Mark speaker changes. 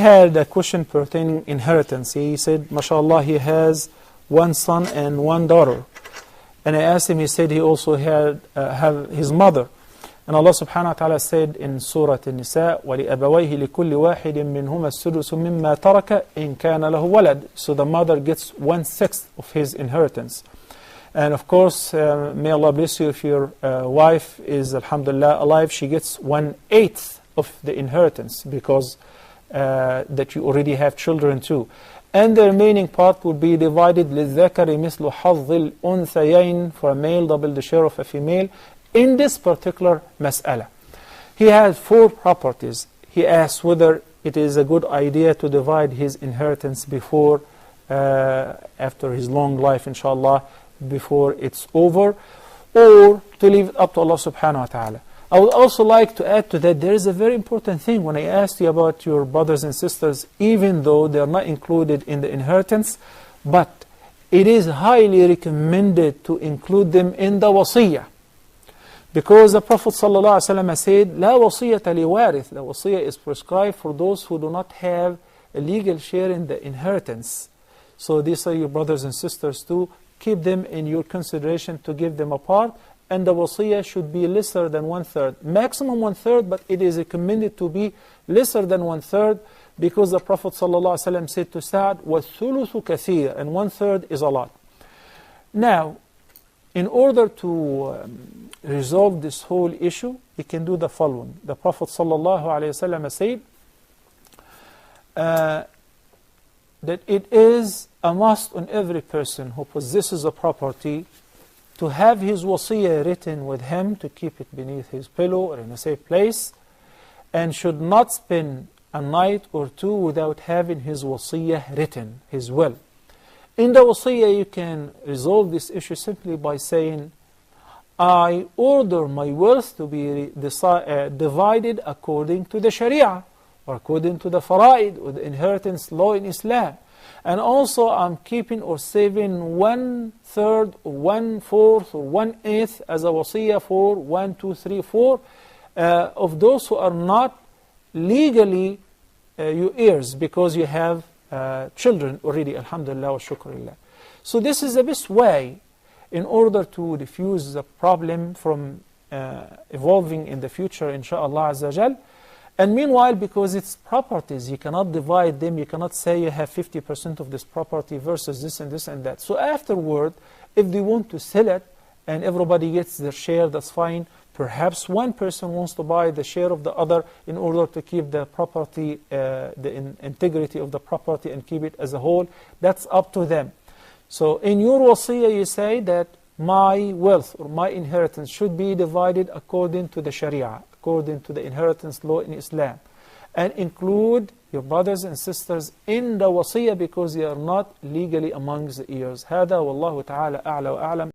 Speaker 1: had a question pertaining inheritance. He said, mashallah, he has one son and one daughter. And I asked him, he said he also had have his mother. And Allah subhanahu wa ta'ala said in Surah An-Nisa, وَلِأَبَوَيْهِ لِكُلِّ وَاحِدٍ مِّنْهُمَا السُّدُسُ مِمَّا تَرَكَ إِنْ كَانَ لَهُ وَلَدٍ. So the mother gets 1/6 of his inheritance. And of course, may Allah bless you, if your wife is, alhamdulillah, alive, she gets 1/8 of the inheritance, because that you already have children too. And the remaining part will be divided لِلذَّكَرِ مِثْلُ حَظِّ الْأُنْثَيَيْنِ, for a male double the share of a female. In this particular mas'ala, he has 4 properties. He asks whether it is a good idea to divide his inheritance before, after his long life, inshallah, before it's over, or to leave it up to Allah subhanahu wa ta'ala. I would also like to add to that, there is a very important thing. When I asked you about your brothers and sisters, even though they are not included in the inheritance, but it is highly recommended to include them in the wasiyah. Because the Prophet ﷺ said, لا وصية لوارث. The wasiyah is prescribed for those who do not have a legal share in the inheritance. So these are your brothers and sisters too. Keep them in your consideration to give them a part. And the wasiyah should be lesser than 1/3. Maximum 1/3, but it is recommended to be lesser than 1/3, because the Prophet ﷺ said to Sa'd, وَالثُّلُثُ كَثِيرٌ, and 1/3 is a lot. Now, in order to resolve this whole issue, we can do the following. The Prophet ﷺ said that it is a must on every person who possesses a property to have his wasiyah written with him, to keep it beneath his pillow or in a safe place, and should not spend a night or two without having his wasiyah written, his will. In the wasiyah, you can resolve this issue simply by saying, I order my wealth to be divided according to the Sharia, or according to the fara'id, or the inheritance law in Islam. And also I'm keeping or saving 1/3, or 1/4, or 1/8 as a wasiyah for 1, 2, 3, 4 of those who are not legally your heirs, because you have children already, alhamdulillah wa shukrullah. So this is the best way in order to diffuse the problem from evolving in the future, inshaAllah azza jal. And meanwhile, because it's properties, you cannot divide them. You cannot say you have 50% of this property versus this and this and that. So afterward, if they want to sell it and everybody gets their share, that's fine. Perhaps one person wants to buy the share of the other in order to keep the property, the integrity of the property, and keep it as a whole. That's up to them. So in your wasiyah, you say that my wealth or my inheritance should be divided according to the Sharia, according to the inheritance law in Islam, and include your brothers and sisters in the wasiyah, because they are not legally amongst the heirs. هذا والله تعالى أعلى وأعلم.